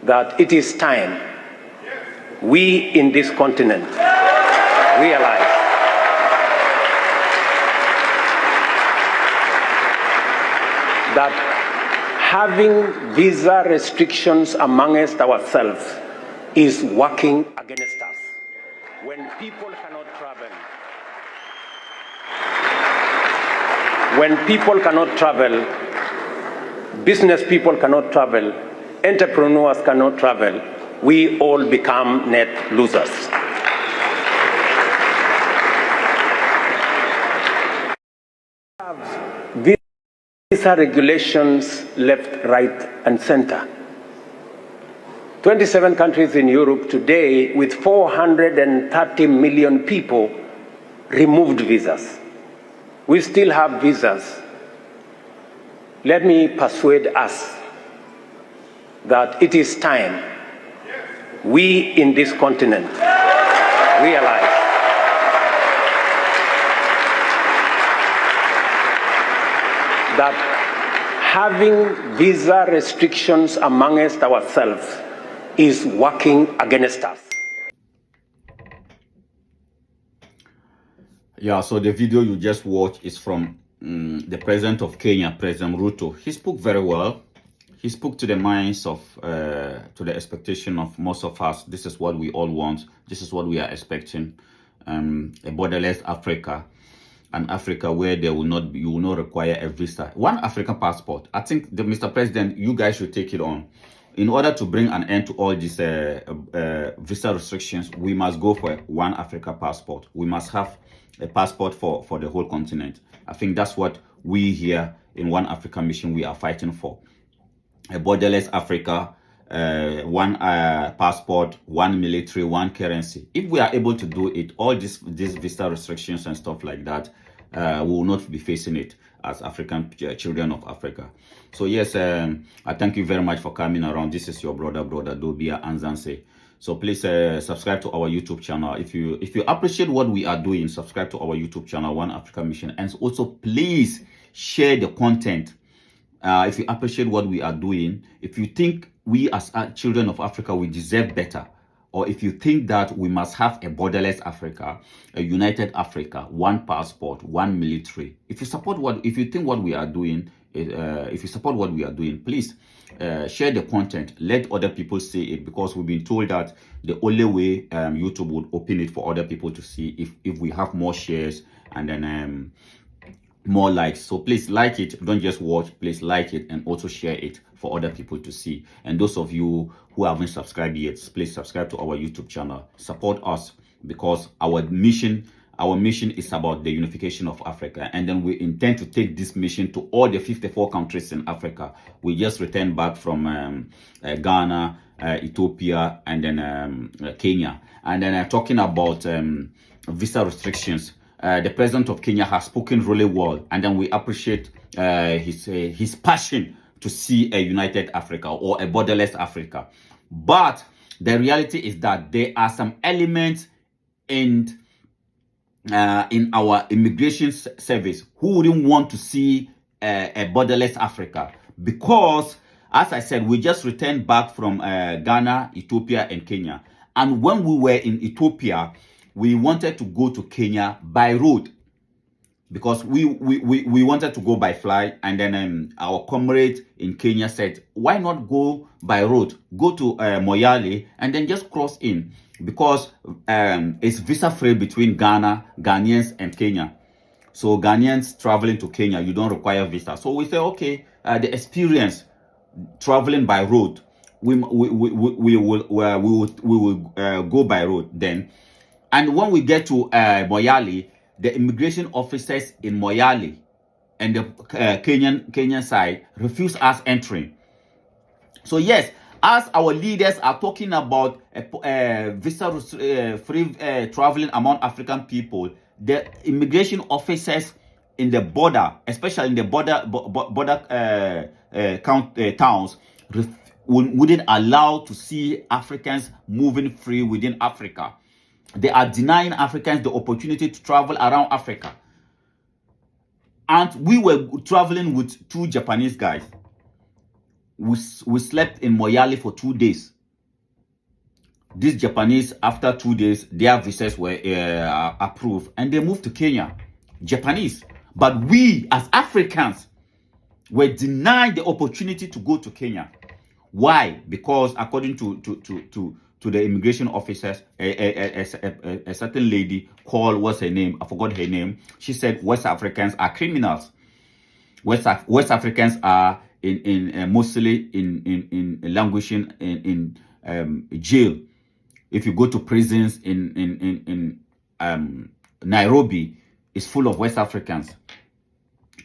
that it is time we in this continent realize that having visa restrictions amongst ourselves is working against us. When people cannot travel, business people cannot travel, entrepreneurs cannot travel, we all become net losers. Visa regulations left, right, and center. 27 countries in Europe today, with 430 million people, removed visas. We still have visas. Let me persuade us that it is time we in this continent realize that having visa restrictions amongst ourselves is working against us. Yeah, so the video you just watched is from the president of Kenya, President Ruto. He spoke very well. He spoke to the minds of, to the expectation of most of us. This is what we all want. This is what we are expecting. A borderless Africa. An Africa where there will not be, you will not require a visa. One African passport. I think, Mr. President, you guys should take it on. In order to bring an end to all these visa restrictions, we must go for one Africa passport. We must have a passport for the whole continent. I think that's what we here in One Africa Mission, we are fighting for. A borderless Africa, one passport, one military, one currency. If we are able to do it, all these visa restrictions and stuff like that, we will not be facing it as African children of Africa. So yes, I thank you very much for coming around. This is your brother Dobia Anzanse. So please subscribe to our YouTube channel. If you appreciate what we are doing, subscribe to our YouTube channel, One Africa Mission, and also please share the content. If you appreciate what we are doing, if you think we as children of Africa, we deserve better, or if you think that we must have a borderless Africa, a united Africa, one passport, one military, if you think what we are doing, if you support what we are doing, please share the content. Let other people see it, because we've been told that the only way YouTube would open it for other people to see if we have more shares and then more likes. So please like it, don't just watch, please like it and also share it for other people to see. And those of you who haven't subscribed yet, please subscribe to our YouTube channel. Support us, because our mission is about the unification of Africa, and then we intend to take this mission to all the 54 countries in Africa. We just returned back from Ghana, Ethiopia, and then Kenya. And then talking about visa restrictions, the president of Kenya has spoken really well, and then we appreciate his passion to see a united Africa or a borderless Africa. But the reality is that there are some elements in our immigration service who wouldn't want to see a borderless Africa, because, as I said, we just returned back from Ghana, Ethiopia, and Kenya. And when we were in Ethiopia, we wanted to go to Kenya by road, because we wanted to go by flight. And then our comrade in Kenya said, why not go by road? Go to Moyale and then just cross in, because it's visa free between Ghanaians and Kenya. So Ghanaians traveling to Kenya, you don't require visa. So we say, okay, the experience traveling by road, we will go by road then. And when we get to Moyale, the immigration officers in Moyale and the Kenyan side refuse us entering. So yes, as our leaders are talking about visa-free traveling among African people, the immigration officers in the border, especially in the border towns, wouldn't allow to see Africans moving free within Africa. They are denying Africans the opportunity to travel around Africa. And we were traveling with two Japanese guys. We slept in Moyale for 2 days. these Japanese, after 2 days, their visas were approved and they moved to Kenya. Japanese. But we as Africans were denied the opportunity to go to Kenya. Why? Because according to the immigration officers, a certain lady called, what's her name? I forgot her name. She said West Africans are criminals. West Africans are mostly in languishing in jail. If you go to prisons in Nairobi, it's full of West Africans.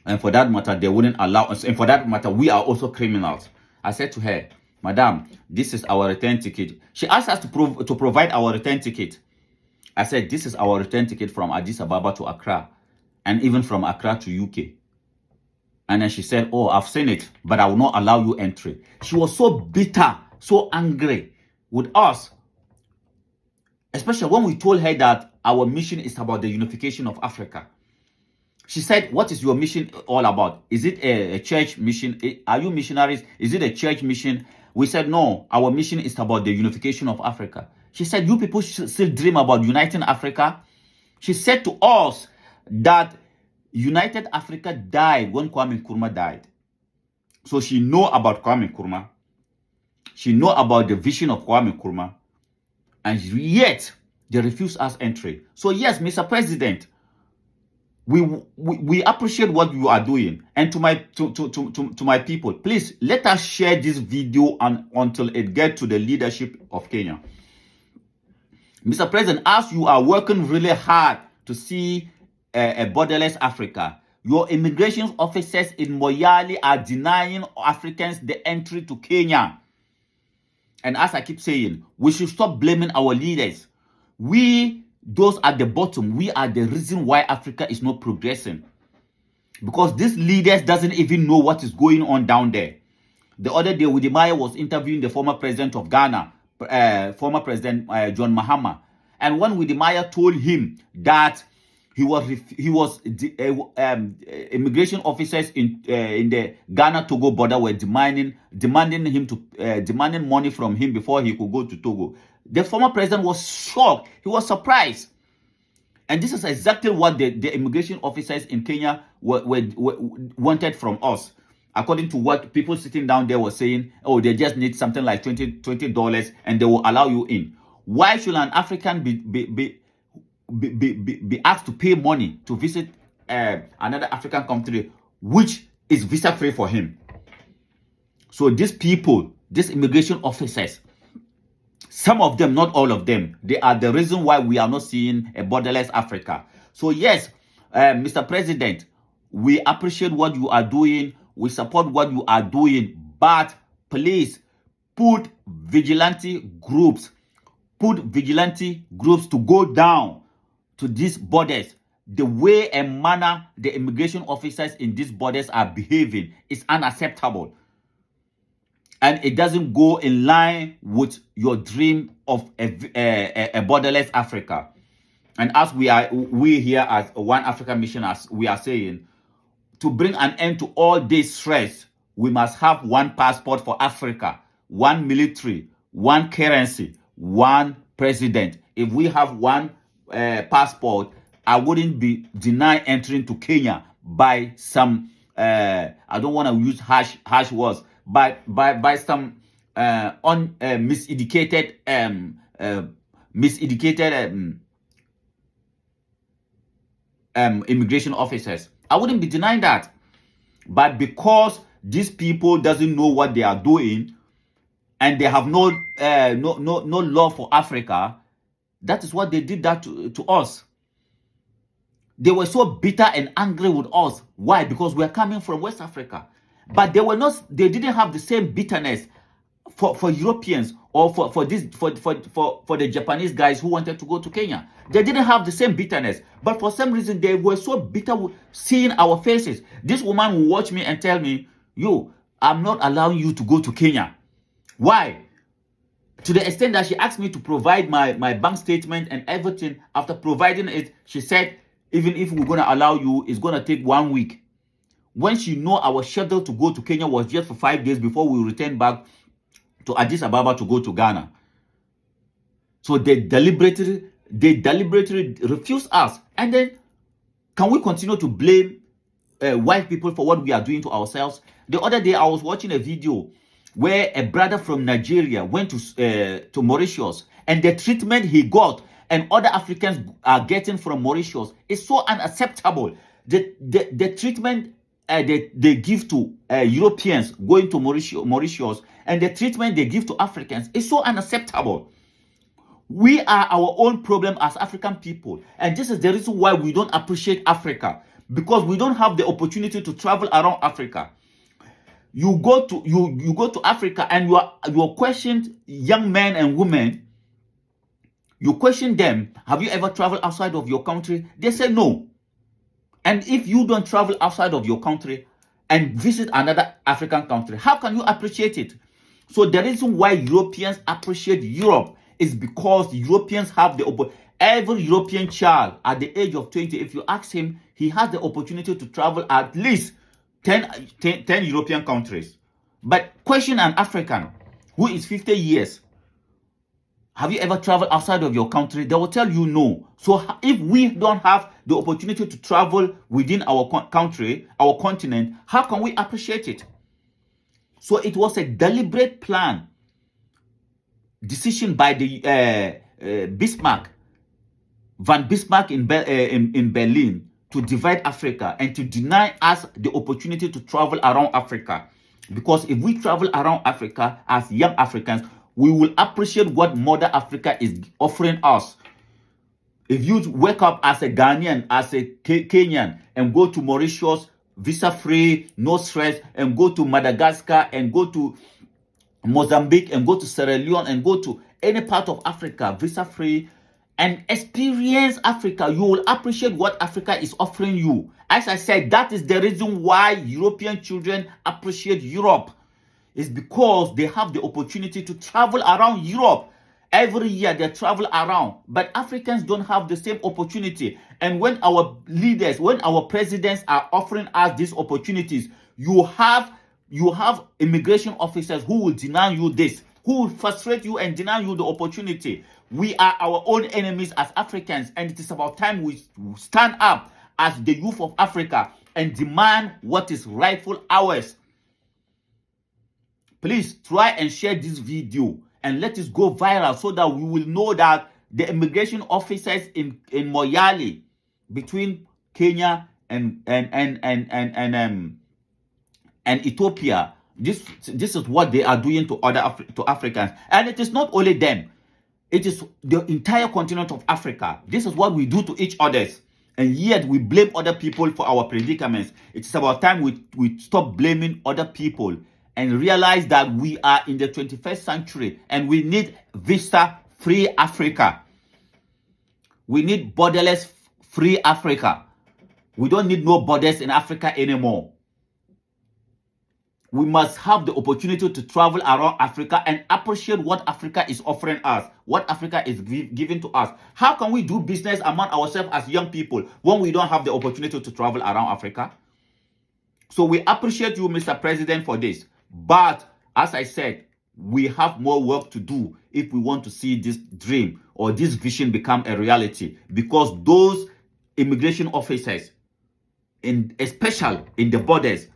And for that matter, they wouldn't allow us. And for that matter, we are also criminals. I said to her, Madam, this is our return ticket. She asked us to provide our return ticket. I said, this is our return ticket from Addis Ababa to Accra, and even from Accra to UK. And then she said, oh, I've seen it, but I will not allow you entry. She was so bitter, so angry with us, especially when we told her that our mission is about the unification of Africa. She said, what is your mission all about? Is it a church mission? Are you missionaries? Is it a church mission? We said, no, our mission is about the unification of Africa. She said, you people still dream about uniting Africa? She said to us that United Africa died when Kwame Nkrumah died. So she know about Kwame Nkrumah. She know about the vision of Kwame Nkrumah. And yet, they refuse us entry. So yes, Mr. President, we appreciate what you are doing. And to my people, please let us share this video until it gets to the leadership of Kenya. Mr. President, as you are working really hard to see a borderless Africa, your immigration officers in Moyale are denying Africans the entry to Kenya. And as I keep saying, we should stop blaming our leaders. We, those at the bottom, we are the reason why Africa is not progressing. Because these leaders doesn't even know what is going on down there. The other day, Wode Maya was interviewing the former president of Ghana, former President John Mahama. And when Wode Maya told him that immigration officers in the Ghana-Togo border were demanding money from him before he could go to Togo, the former president was shocked. He was surprised. And this is exactly what the immigration officers in Kenya wanted from us. According to what people sitting down there were saying, oh, they just need something like $20 and they will allow you in. Why should an African be asked to pay money to visit another African country which is visa free for him? So these people, these immigration officers, some of them, not all of them, they are the reason why we are not seeing a borderless Africa. So yes, Mr. President, we appreciate what you are doing. We support what you are doing, but please put vigilante groups to go down to these borders. The way and manner the immigration officers in these borders are behaving is unacceptable. And it doesn't go in line with your dream of a borderless Africa. And as we here as One Africa Mission, as we are saying, to bring an end to all this stress, we must have one passport for Africa, one military, one currency, one president. If we have one passport, I wouldn't be denied entering to Kenya by some, I don't want to use harsh words, but by some miseducated immigration officers. I wouldn't be denying that. But because these people doesn't know what they are doing and they have no love for Africa, that is what they did that to us. They were so bitter and angry with us. Why? Because we are coming from West Africa. But they didn't have the same bitterness for Europeans or for the Japanese guys who wanted to go to Kenya. They didn't have the same bitterness. But for some reason, they were so bitter with seeing our faces. This woman will watch me and tell me, yo, I'm not allowing you to go to Kenya. Why? To the extent that she asked me to provide my bank statement and everything. After providing it, she said, even if we're going to allow you, it's going to take 1 week. When she know our schedule to go to Kenya was just for 5 days before we return back to Addis Ababa to go to Ghana. So they deliberately refuse us. And then can we continue to blame white people for what we are doing to ourselves? The other day I was watching a video where a brother from Nigeria went to Mauritius, and the treatment he got and other Africans are getting from Mauritius is so unacceptable. The treatment they give to Europeans going to Mauritius and the treatment they give to Africans is so unacceptable. We are our own problem as African people, and this is the reason why we don't appreciate Africa, because we don't have the opportunity to travel around Africa. You go to Africa and you are questioned, young men and women. You question them, have you ever traveled outside of your country? They say no. And if you don't travel outside of your country and visit another African country, how can you appreciate it? So the reason why Europeans appreciate Europe is because Europeans have every European child at the age of 20, if you ask him, he has the opportunity to travel at least 10 European countries. But question an African who is 50 years, have you ever traveled outside of your country? They will tell you no. So if we don't have the opportunity to travel within our country, our continent, how can we appreciate it? So it was a deliberate plan, decision by the Bismarck, Van Bismarck in Berlin, to divide Africa and to deny us the opportunity to travel around Africa. Because if we travel around Africa as young Africans, we will appreciate what Mother Africa is offering us. If you wake up as a Ghanaian, as a Kenyan, and go to Mauritius, visa-free, no stress, and go to Madagascar, and go to Mozambique, and go to Sierra Leone, and go to any part of Africa, visa-free, and experience Africa, you will appreciate what Africa is offering you. As I said, that is the reason why European children appreciate Europe. It's because they have the opportunity to travel around Europe. Every year they travel around, but Africans don't have the same opportunity. And when our leaders, when our presidents are offering us these opportunities, you have immigration officers who will deny you this, who will frustrate you and deny you the opportunity. We are our own enemies as Africans, and it is about time we stand up as the youth of Africa and demand what is rightful ours. Please try and share this video and let it go viral so that we will know that the immigration officers in Moyale, between Kenya and Ethiopia, this is what they are doing to to Africans. And it is not only them, it is the entire continent of Africa. This is what we do to each other, and yet we blame other people for our predicaments. It's about time we stop blaming other people and realize that we are in the 21st century and we need visa-free Africa. We need borderless free Africa. We don't need no borders in Africa anymore. We must have the opportunity to travel around Africa and appreciate what Africa is offering us, what Africa is giving to us. How can we do business among ourselves as young people when we don't have the opportunity to travel around Africa? So we appreciate you, Mr. President, for this. But as I said, we have more work to do if we want to see this dream or this vision become a reality, because those immigration officers, especially in the borders,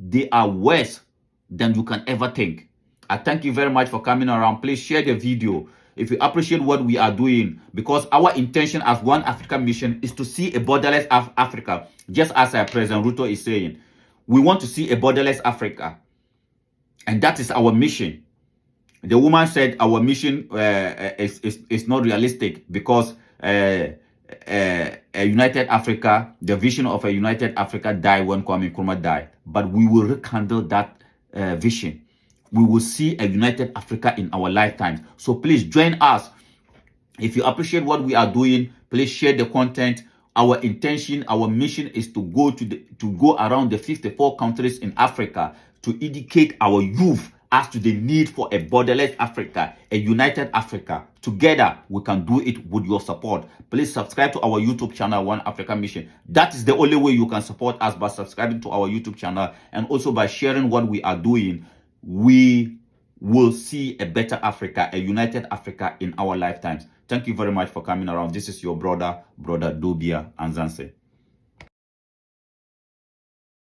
they are worse than you can ever think. I thank you very much for coming around. Please share the video if you appreciate what we are doing, because our intention as One Africa Mission is to see a borderless Africa, just as President Ruto is saying. We want to see a borderless Africa, and that is our mission. The woman said our mission is not realistic because a united Africa, the vision of a united Africa died when Kwame Nkrumah died. But we will rekindle that vision. We will see a united Africa in our lifetimes. So please join us. If you appreciate what we are doing, please share the content. Our intention, our mission is to go around the 54 countries in Africa to educate our youth as to the need for a borderless Africa, a united Africa. Together, we can do it with your support. Please subscribe to our YouTube channel, One Africa Mission. That is the only way you can support us, by subscribing to our YouTube channel and also by sharing what we are doing. We will see a better Africa, a united Africa in our lifetimes. Thank you very much for coming around. This is your brother Dobia Anzanse.